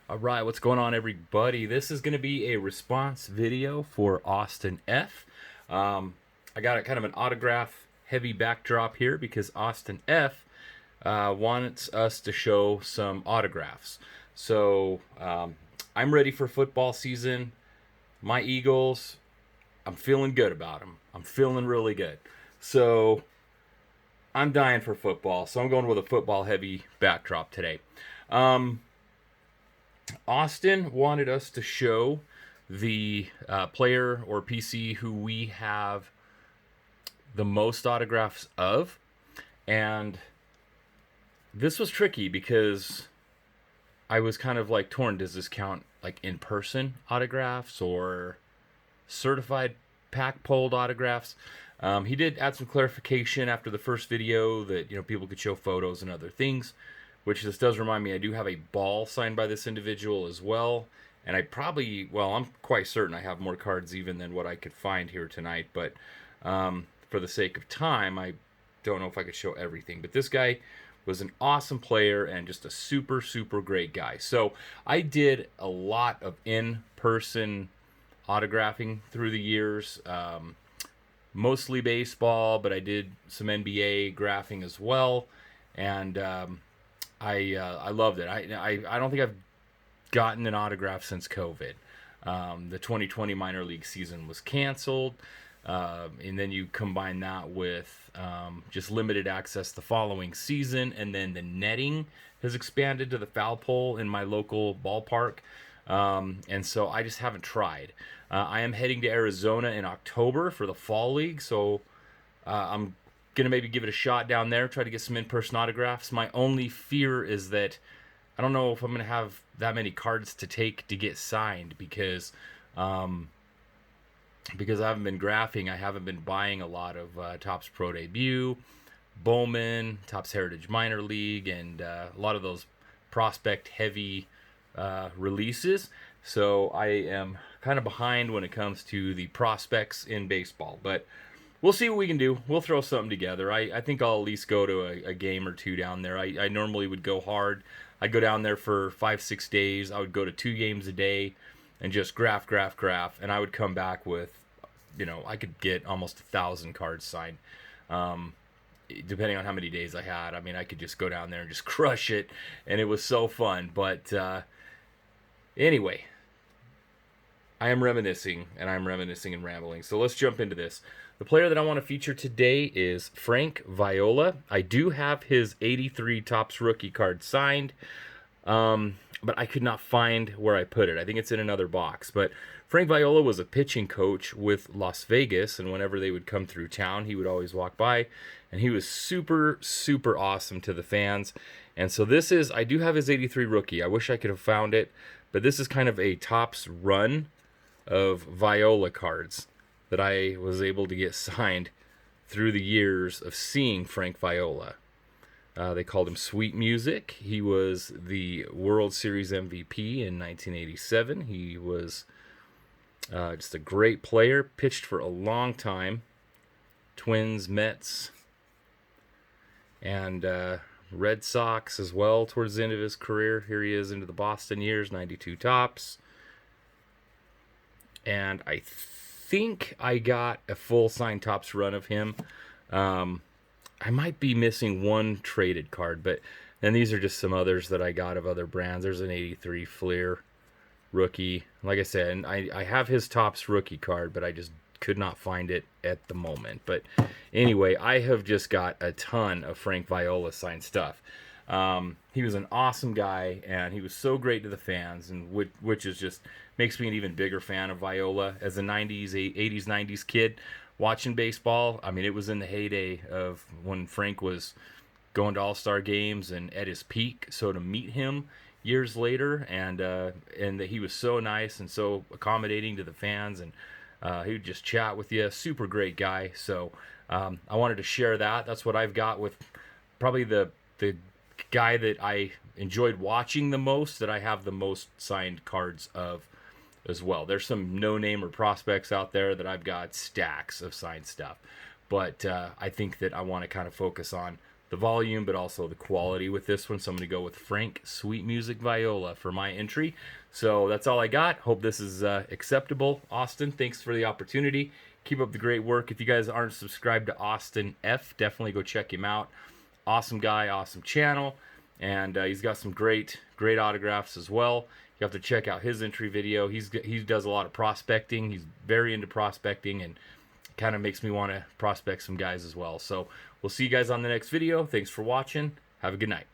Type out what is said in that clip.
All right, what's going on, everybody? This is going to be a response video for Austin F. I got a kind of an autograph heavy backdrop here because Austin F wants us to show some autographs. So I'm ready for football season. My Eagles, I'm feeling good about them. I'm feeling really good. So I'm dying for football. So I'm going with a football heavy backdrop today. Austin wanted us to show the player or PC who we have the most autographs of. And this was tricky because I was kind of like torn. Does this count like in person autographs or certified pack pulled autographs? He did add some clarification after the first video that people could show photos and other things, which this does remind me I do have a ball signed by this individual as well. And I'm quite certain I have more cards even than what I could find here tonight. But for the sake of time, I don't know if I could show everything. But this guy was an awesome player and just a super, super great guy. So I did a lot of in-person autographing through the years. Mostly baseball, but I did some NBA graphing as well. And I loved it. I don't think I've gotten an autograph since COVID. The 2020 minor league season was canceled, and then you combine that with just limited access the following season, and then the netting has expanded to the foul pole in my local ballpark, and so I just haven't tried. I am heading to Arizona in October for the fall league, so I'm gonna maybe give it a shot down there, try to get some in-person autographs. My only fear is that I don't know if I'm gonna have that many cards to take to get signed because I haven't been graphing. I haven't been buying a lot of Topps Pro Debut, Bowman, Topps Heritage Minor League, and a lot of those prospect heavy releases. So I am kind of behind when it comes to the prospects in baseball, but we'll see what we can do. We'll throw something together. I think I'll at least go to a game or two down there. I normally would go hard. I'd go down there for 5-6 days. I would go to 2 games a day and just graph. And I would come back with, I could get almost 1,000 cards signed. Depending on how many days I had. I mean, I could just go down there and just crush it. And it was so fun. But anyway, I am reminiscing and rambling. So let's jump into this. The player that I want to feature today is Frank Viola. I do have his 83 Topps rookie card signed, but I could not find where I put it. I think it's in another box. But Frank Viola was a pitching coach with Las Vegas, and whenever they would come through town, he would always walk by, and he was super, super awesome to the fans. And so I do have his 83 rookie. I wish I could have found it, but this is kind of a Topps run of Viola cards that I was able to get signed through the years of seeing Frank Viola. They called him Sweet Music. He was the World Series MVP in 1987. He was just a great player, pitched for a long time. Twins, Mets, and Red Sox as well towards the end of his career. Here he is into the Boston years, 92 Topps. And I think I got a full signed Topps run of him. I might be missing one traded card, but then these are just some others that I got of other brands. There's an 83 Fleer rookie. Like I said, and I have his Topps rookie card, but I just could not find it at the moment. But anyway, I have just got a ton of Frank Viola signed stuff. He was an awesome guy, and he was so great to the fans, and which is just makes me an even bigger fan of Viola. As a 80s, 90s kid watching baseball, I mean, it was in the heyday of when Frank was going to all-star games and at his peak. So to meet him years later, and that he was so nice and so accommodating to the fans, and he would just chat with you. Super great guy. So I wanted to share that. That's what I've got with probably the guy that I enjoyed watching the most, that I have the most signed cards of as well. There's some no-name or prospects out there that I've got stacks of signed stuff, but I think that I want to kind of focus on the volume, but also the quality with this one. So I'm going to go with Frank Sweet Music Viola for my entry. So that's all I got. Hope this is acceptable. Austin, thanks for the opportunity. Keep up the great work. If you guys aren't subscribed to Austin F, definitely go check him out. Awesome guy, awesome channel, and he's got some great autographs as well. You have to check out his entry video. He does a lot of prospecting. He's very into prospecting, and kind of makes me want to prospect some guys as well. So we'll see you guys on the next video. Thanks for watching. Have a good night.